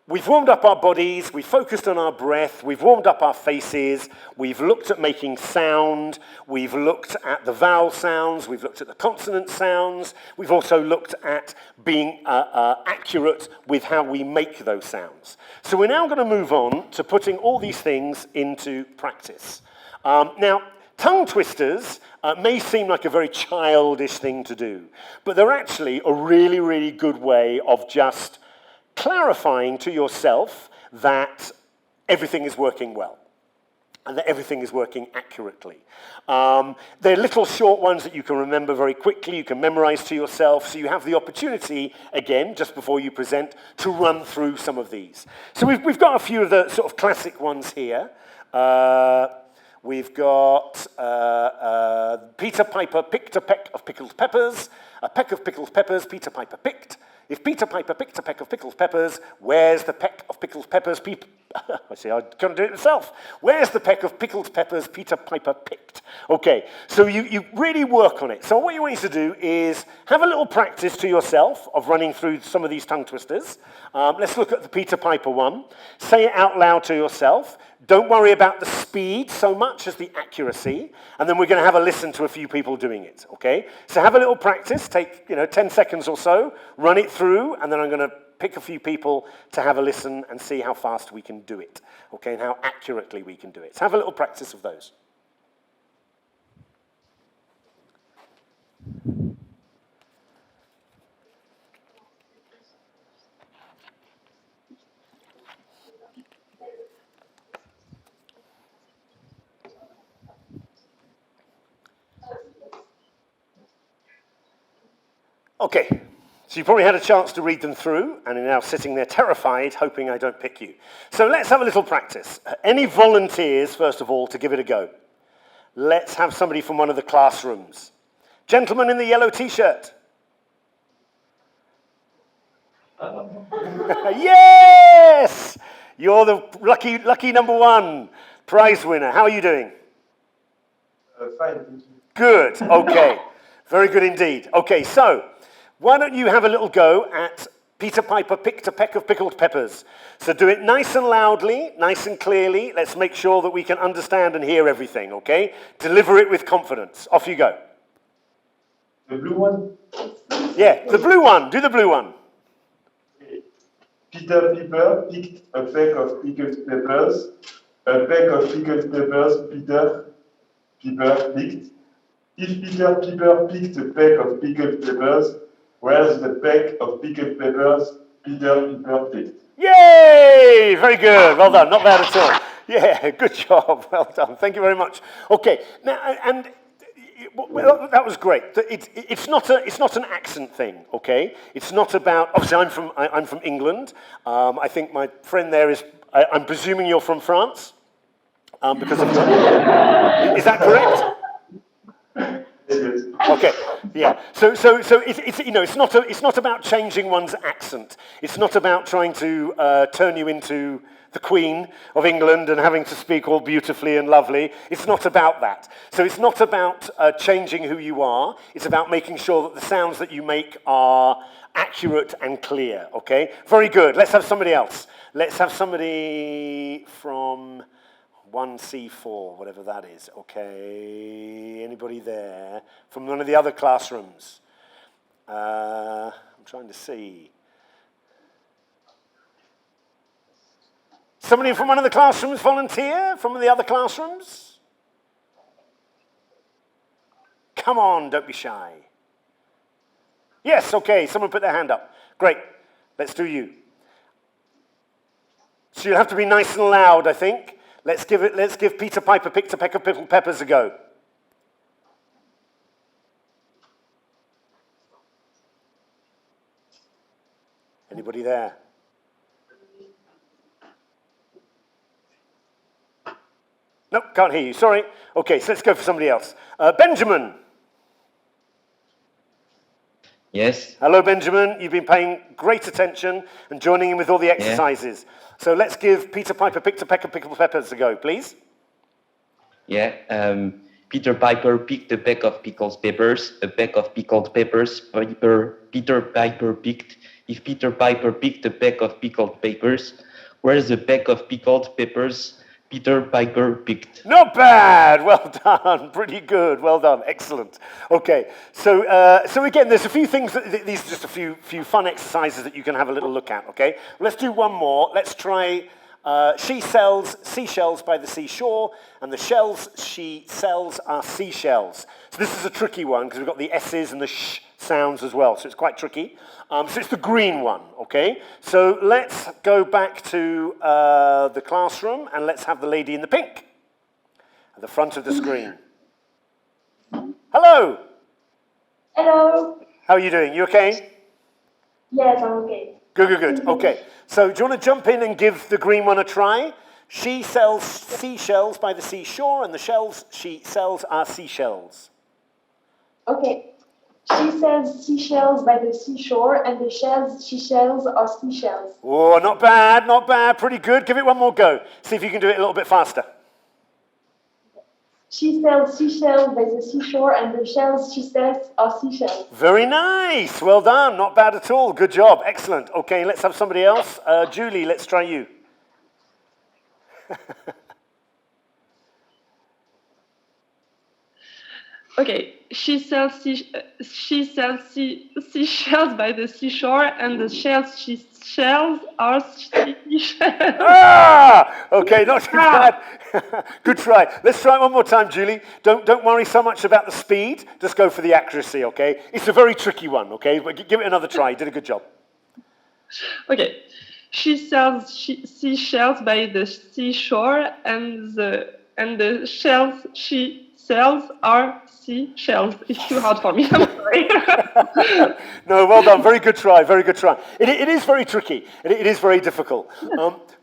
we've warmed up our bodies, we've focused on our breath, we've warmed up our faces, we've looked at making sound, we've looked at the vowel sounds, we've looked at the consonant sounds, we've also looked at being accurate with how we make those sounds. So we're now going to move on to putting all these things into practice. Now, tongue twisters may seem like a very childish thing to do, but they're actually a really, really good way of just clarifying to yourself that everything is working well and that everything is working accurately. They're little short ones that you can remember very quickly, you can memorize to yourself, so you have the opportunity, again, just before you present, to run through some of these. So we've got a few of the sort of classic ones here. We've got Peter Piper picked a peck of pickled peppers, a peck of pickled peppers Peter Piper picked. If Peter Piper picked a peck of pickled peppers, where's the peck of pickled peppers I see, I couldn't do it myself. Where's the peck of pickled peppers Peter Piper picked? Okay, so you really work on it. So what you want to do is have a little practice to yourself of running through some of these tongue twisters. Let's look at the Peter Piper one. Say it out loud to yourself. Don't worry about the speed so much as the accuracy, and then we're going to have a listen to a few people doing it, okay? So have a little practice, take 10 seconds or so, run it through, and then I'm going to pick a few people to have a listen and see how fast we can do it, okay, and how accurately we can do it. So have a little practice of those. Okay, so you probably had a chance to read them through, and are now sitting there terrified, hoping I don't pick you. So let's have a little practice. Any volunteers, first of all, to give it a go? Let's have somebody from one of the classrooms. Gentleman in the yellow t-shirt. Yes! You're the lucky number one prize winner. How are you doing? Fine. Good, okay. Very good indeed. Okay, so why don't you have a little go at Peter Piper picked a peck of pickled peppers. So do it nice and loudly, nice and clearly. Let's make sure that we can understand and hear everything, okay? Deliver it with confidence. Off you go. The blue one? Yeah, the blue one. Do the blue one. Peter Piper picked a peck of pickled peppers. A peck of pickled peppers Peter Piper picked. If Peter Piper picked a peck of pickled peppers, where's the peck of pickled peppers Peter Piper picked? Yay! Very good. Well done. Not bad at all. Yeah, good job. Well done. Thank you very much. Okay. Now, and well, that was great. It's not an accent thing. Okay. It's not about. Obviously, I'm from England. I think my friend there is. I'm presuming you're from France. Because of is that correct? Okay, yeah. So it's not about changing one's accent. It's not about trying to turn you into the Queen of England and having to speak all beautifully and lovely. It's not about that. So it's not about changing who you are. It's about making sure that the sounds that you make are accurate and clear. Okay, very good. Let's have somebody else. Let's have somebody from 1C4, whatever that is. Okay, anybody there? From one of the other classrooms? I'm trying to see. Somebody from one of the classrooms volunteer? From one of the other classrooms? Come on, don't be shy. Yes, okay, someone put their hand up. Great, let's do you. So you'll have to be nice and loud, I think. Let's give Peter Piper picked a peck of pickled peppers a go. Anybody there? Nope, can't hear you, sorry. Okay, so let's go for somebody else. Benjamin. Yes. Hello, Benjamin. You've been paying great attention and joining in with all the exercises. Yeah. So let's give Peter Piper picked a peck of pickled peppers a go, please. Yeah. Peter Piper picked a peck of pickled peppers. A peck of pickled peppers. Peter Piper picked. If Peter Piper picked a peck of pickled peppers, where's the peck of pickled peppers Peter Piper picked? Not bad. Well done. Pretty good. Well done. Excellent. Okay. So, so again, there's a few things. These are just a few fun exercises that you can have a little look at. Okay. Let's do one more. Let's try. She sells seashells by the seashore, and the shells she sells are seashells. So this is a tricky one because we've got the S's and the sh sounds as well, so it's quite tricky. So it's the green one, okay? So let's go back to the classroom, and let's have the lady in the pink at the front of the screen. Hello. Hello. How are you doing? You okay? Yes, I'm okay. Good, good, good. Okay. So do you want to jump in and give the green one a try? She sells seashells by the seashore, and the shells she sells are seashells. Okay. She sells seashells by the seashore, and the shells she sells are seashells. Oh, not bad, not bad. Pretty good. Give it one more go. See if you can do it a little bit faster. She sells seashells by the seashore, and the shells she sells are seashells. Very nice. Well done. Not bad at all. Good job. Excellent. Okay, let's have somebody else. Julie, let's try you. Okay, she sells seashells by the seashore, and the shells she sells are seashells. Ah! Okay, not too bad. Good try. Let's try it one more time, Julie. Don't worry so much about the speed. Just go for the accuracy, okay? It's a very tricky one, okay? But give it another try. You did a good job. Okay, she sells seashells by the seashore, and the shells she sells are seashells. It's too hard for me. I'm sorry. No, well done. Very good try. Very good try. It is very tricky. It is very difficult.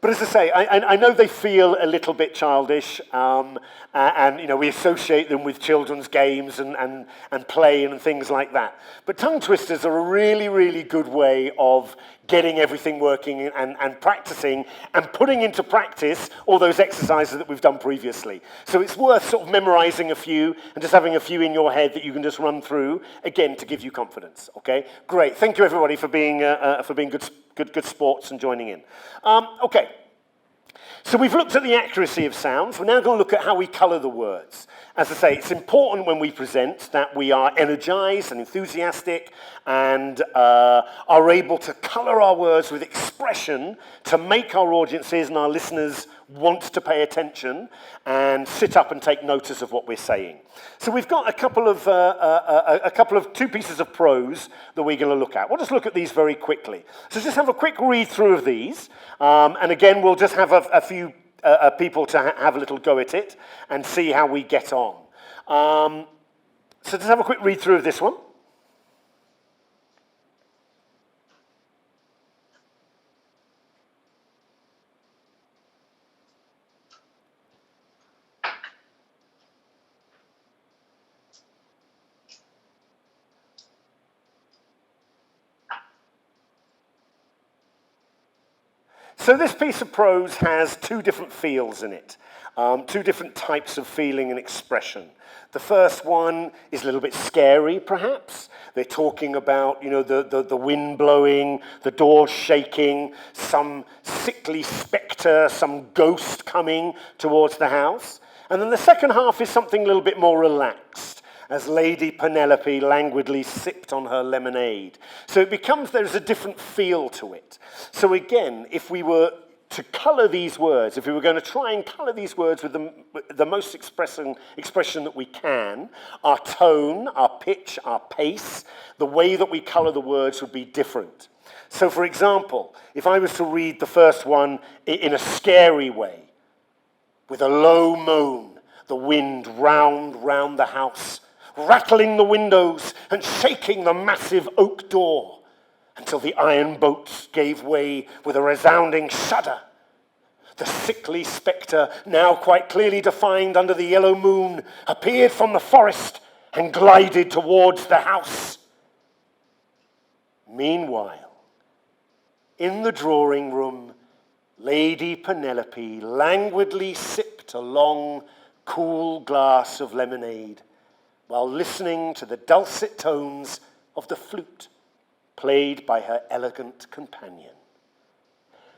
But as I say, I know they feel a little bit childish, and you know we associate them with children's games and play and things like that. But tongue twisters are a really, really good way of getting everything working and practicing and putting into practice all those exercises that we've done previously. So it's worth sort of memorizing a few and just having a few in your head that you can just run through, again, to give you confidence, okay? Great. Thank you, everybody, for being good sports and joining in. Okay. So we've looked at the accuracy of sounds. We're now going to look at how we colour the words. As I say, it's important when we present that we are energized and enthusiastic and are able to colour our words with expression to make our audiences and our listeners want to pay attention and sit up and take notice of what we're saying. So we've got a couple of two pieces of prose that we're going to look at. We'll just look at these very quickly. So just have a quick read through of these, and again we'll just have a few people to have a little go at it and see how we get on. So just have a quick read through of this one. So this piece of prose has two different feels in it, two different types of feeling and expression. The first one is a little bit scary, perhaps. They're talking about, you know, the wind blowing, the doors shaking, some sickly spectre, some ghost coming towards the house. And then the second half is something a little bit more relaxed, as Lady Penelope languidly sipped on her lemonade. So it becomes, there's a different feel to it. So again, if we were to colour these words, if we were going to try and colour these words with the most expression that we can, our tone, our pitch, our pace, the way that we colour the words would be different. So for example, if I was to read the first one in a scary way, with a low moan, the wind round the house, rattling the windows and shaking the massive oak door until the iron bolts gave way with a resounding shudder. The sickly spectre, now quite clearly defined under the yellow moon, appeared from the forest and glided towards the house. Meanwhile, in the drawing room, Lady Penelope languidly sipped a long cool glass of lemonade while listening to the dulcet tones of the flute played by her elegant companion.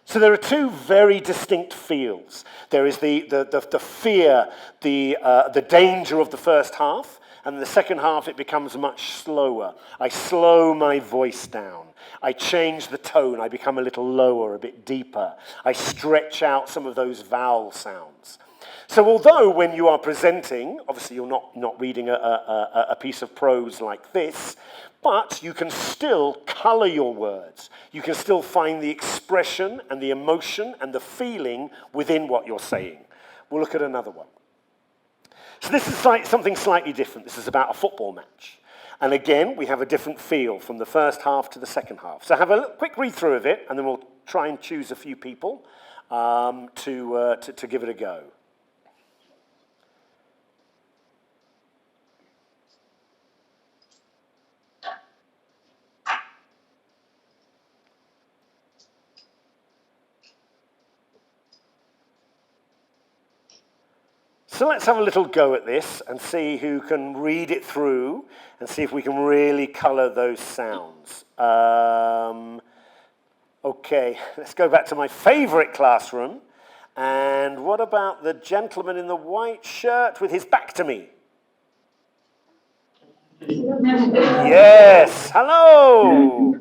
So there are two very distinct feels. There is the fear, the danger of the first half, and in the second half it becomes much slower. I slow my voice down. I change the tone. I become a little lower, a bit deeper. I stretch out some of those vowel sounds. So although when you are presenting, obviously you're not reading a piece of prose like this, but you can still color your words. You can still find the expression and the emotion and the feeling within what you're saying. We'll look at another one. So this is something slightly different. This is about a football match. And again, we have a different feel from the first half to the second half. So have a quick read through of it, and then we'll try and choose a few people to give it a go. So let's have a little go at this and see who can read it through and see if we can really color those sounds. Okay, let's go back to my favorite classroom. And what about the gentleman in the white shirt with his back to me? Yes, hello.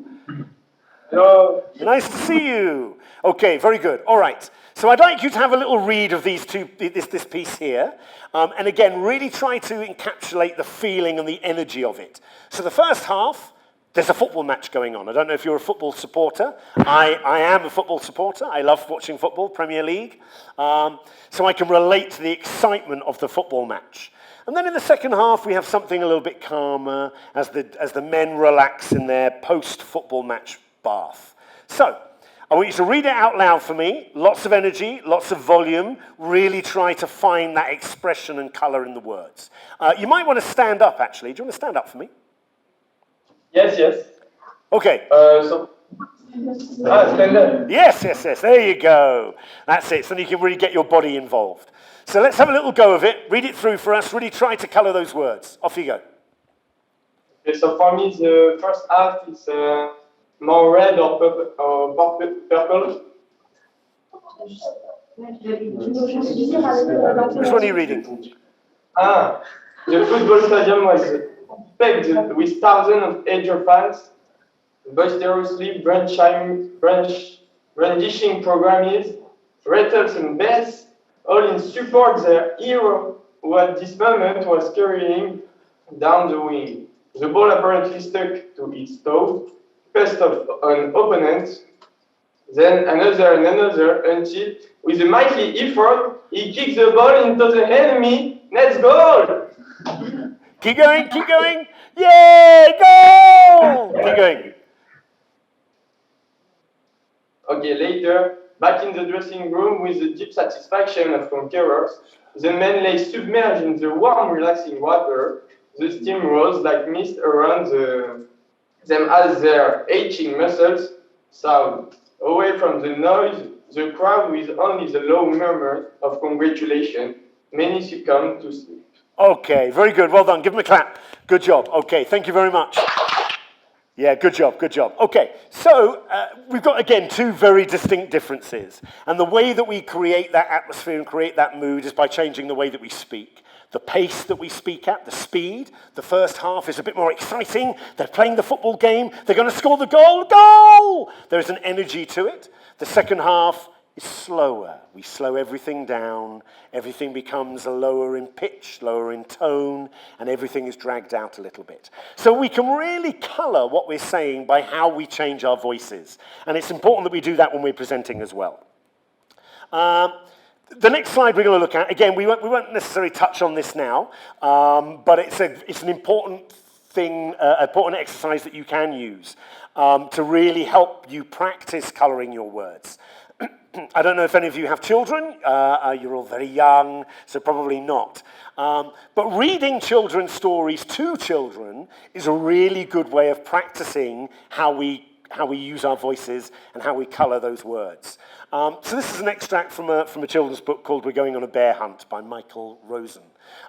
Hello. Nice to see you. Okay, very good. All right. So I'd like you to have a little read of this piece here. And again, really try to encapsulate the feeling and the energy of it. So the first half, there's a football match going on. I don't know if you're a football supporter. I am a football supporter. I love watching football, Premier League. So I can relate to the excitement of the football match. And then in the second half, we have something a little bit calmer as the men relax in their post-football match bath. So I want you to read it out loud for me. Lots of energy, lots of volume. Really try to find that expression and color in the words. You might want to stand up, actually. Do you want to stand up for me? Yes. Okay. Stand up. Yes. There you go. That's it. So you can really get your body involved. So let's have a little go of it. Read it through for us. Really try to color those words. Off you go. Okay, so for me, the first half is more red or purple. Which one are you reading? The football stadium was packed with thousands of eager fans, boisterously brandishing programs, rattles and bells, all in support of their hero, who at this moment was carrying down the wing. The ball apparently stuck to its toe, passed off an opponent, then another and another, until, with a mighty effort, he kicked the ball into the enemy net's goal! Keep going. Yay, goal! Keep going. Okay, later, back in the dressing room with the deep satisfaction of conquerors, the men lay submerged in the warm, relaxing water. The steam rose like mist around them as their aching muscles soughed. Away from the noise, the crowd with only the low murmur of congratulation, many succumbed to sleep. Okay, very good. Well done. Give them a clap. Good job. Okay, thank you very much. Yeah, good job. Okay, so we've got, again, two very distinct differences. And the way that we create that atmosphere and create that mood is by changing the way that we speak. The pace that we speak at, the speed. The first half is a bit more exciting. They're playing the football game. They're going to score the goal. Goal! There's an energy to it. The second half is slower. We slow everything down. Everything becomes lower in pitch, lower in tone, and everything is dragged out a little bit. So we can really color what we're saying by how we change our voices. And it's important that we do that when we're presenting as well. The next slide we're going to look at, again, we won't necessarily touch on this now, but it's an important thing, important exercise that you can use to really help you practice coloring your words. I don't know if any of you have children. You're all very young, so probably not. But reading children's stories to children is a really good way of practicing how we we use our voices and how we colour those words. So this is an extract from a children's book called We're Going on a Bear Hunt by Michael Rosen.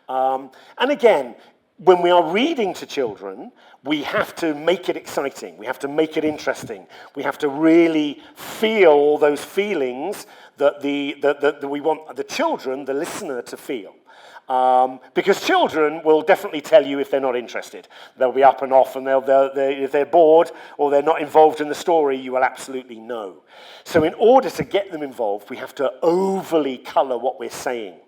And again, when we are reading to children, we have to make it exciting. We have to make it interesting. We have to really feel all those feelings that we want the children, the listener, to feel. Because children will definitely tell you if they're not interested. They'll be up and off, and if they're bored or they're not involved in the story, you will absolutely know. So in order to get them involved, we have to overly colour what we're saying.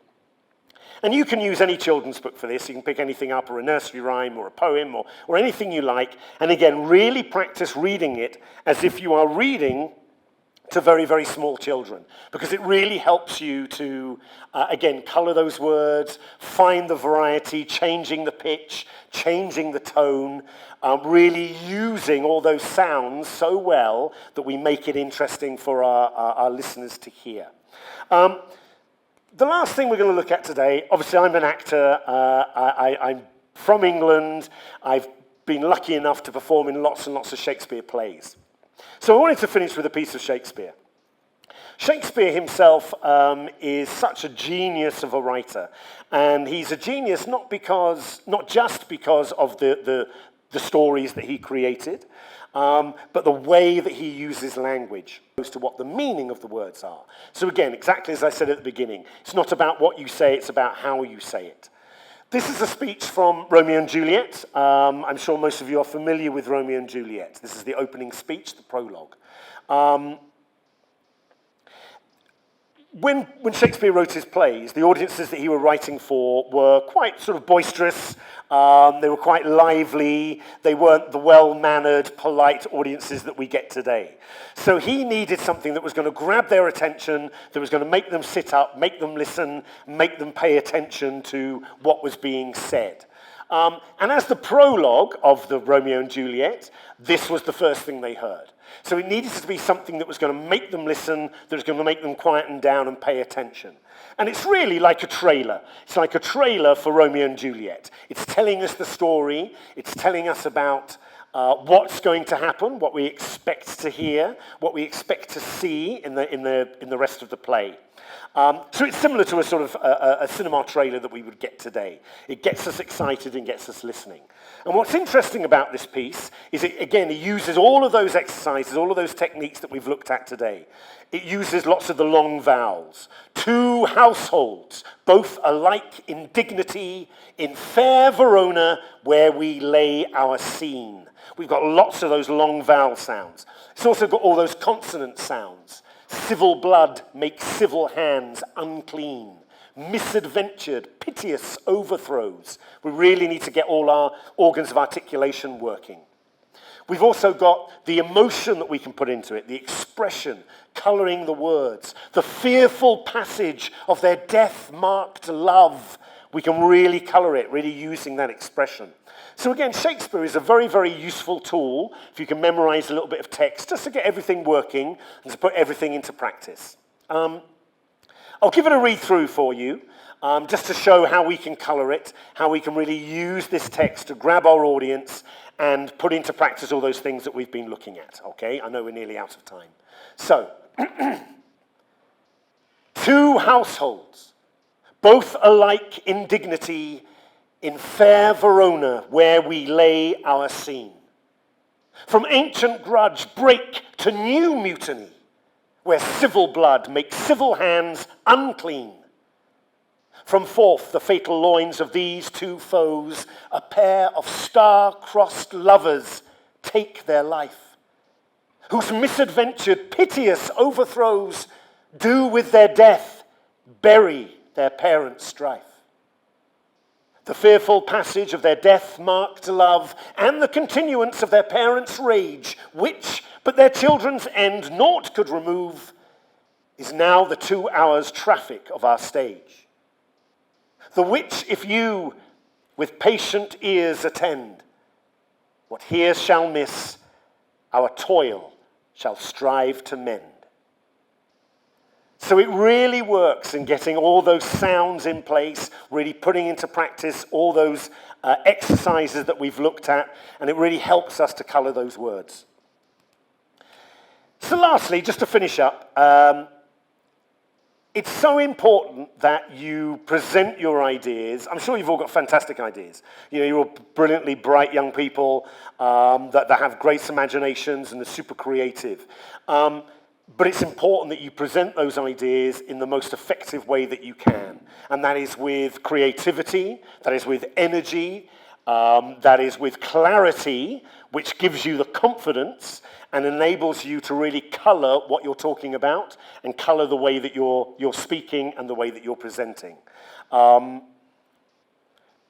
And you can use any children's book for this. You can pick anything up, or a nursery rhyme, or a poem, or anything you like. And again, really practice reading it as if you are reading to very, very small children, because it really helps you to, again, colour those words, find the variety, changing the pitch, changing the tone, really using all those sounds so well that we make it interesting for our listeners to hear. The last thing we're going to look at today, obviously I'm an actor, I'm from England, I've been lucky enough to perform in lots and lots of Shakespeare plays. So I wanted to finish with a piece of Shakespeare. Shakespeare himself is such a genius of a writer, and he's a genius not just because of the stories that he created, but the way that he uses language as to what the meaning of the words are. So again, exactly as I said at the beginning, it's not about what you say, it's about how you say it. This is a speech from Romeo and Juliet. I'm sure most of you are familiar with Romeo and Juliet. This is the opening speech, the prologue. When Shakespeare wrote his plays, the audiences that he were writing for were quite sort of boisterous, they were quite lively, they weren't the well-mannered, polite audiences that we get today. So he needed something that was going to grab their attention, that was going to make them sit up, make them listen, make them pay attention to what was being said. And as the prologue of the Romeo and Juliet, this was the first thing they heard. So it needed to be something that was going to make them listen, that was going to make them quieten down and pay attention. And it's really like a trailer. It's like a trailer for Romeo and Juliet. It's telling us the story. It's telling us about what's going to happen, what we expect to hear, what we expect to see in the rest of the play. So it's similar to a sort of a cinema trailer that we would get today. It gets us excited and gets us listening. And what's interesting about this piece is, it uses all of those exercises, all of those techniques that we've looked at today. It uses lots of the long vowels. Two households, both alike in dignity, in fair Verona, where we lay our scene. We've got lots of those long vowel sounds. It's also got all those consonant sounds. Civil blood makes civil hands unclean. Misadventured, piteous overthrows. We really need to get all our organs of articulation working. We've also got the emotion that we can put into it, the expression, colouring the words, the fearful passage of their death-marked love. We can really colour it, really using that expression. So again, Shakespeare is a very, very useful tool if you can memorise a little bit of text, just to get everything working and to put everything into practice. I'll give it a read-through for you, just to show how we can colour it, how we can really use this text to grab our audience and put into practice all those things that we've been looking at, okay? I know we're nearly out of time. So, two households, both alike in dignity, in fair Verona, where we lay our scene. From ancient grudge break to new mutiny, where civil blood makes civil hands unclean. From forth the fatal loins of these two foes, a pair of star-crossed lovers take their life, whose misadventured, piteous overthrows do with their death bury their parents' strife. The fearful passage of their death-marked love and the continuance of their parents' rage, which, but their children's end naught could remove, is now the 2 hours' traffic of our stage. The which, if you with patient ears attend, what here shall miss, our toil shall strive to mend. So it really works in getting all those sounds in place, really putting into practice all those exercises that we've looked at, and it really helps us to colour those words. So lastly, just to finish up, it's so important that you present your ideas. I'm sure you've all got fantastic ideas. You know, you're all brilliantly bright young people that have great imaginations and are super creative. But it's important that you present those ideas in the most effective way that you can. And that is with creativity, that is with energy, that is with clarity, which gives you the confidence and enables you to really color what you're talking about and color the way that you're speaking and the way that you're presenting.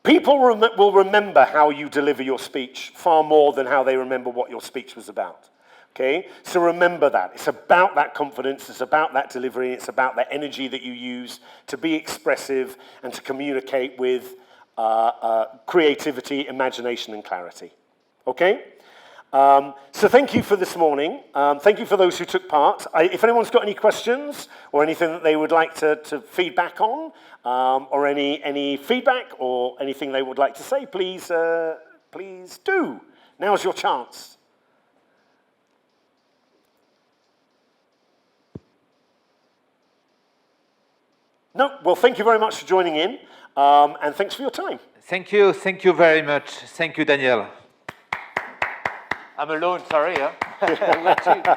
People will remember how you deliver your speech far more than how they remember what your speech was about. Okay? So remember that. It's about that confidence, it's about that delivery, it's about that energy that you use to be expressive and to communicate with creativity, imagination, and clarity. Okay? So thank you for this morning. Thank you for those who took part. If anyone's got any questions or anything that they would like to feedback on, or any feedback or anything they would like to say, please, please do. Now's your chance. No, well, thank you very much for joining in, and thanks for your time. Thank you very much. Thank you, Daniel. I'm alone, sorry. Huh?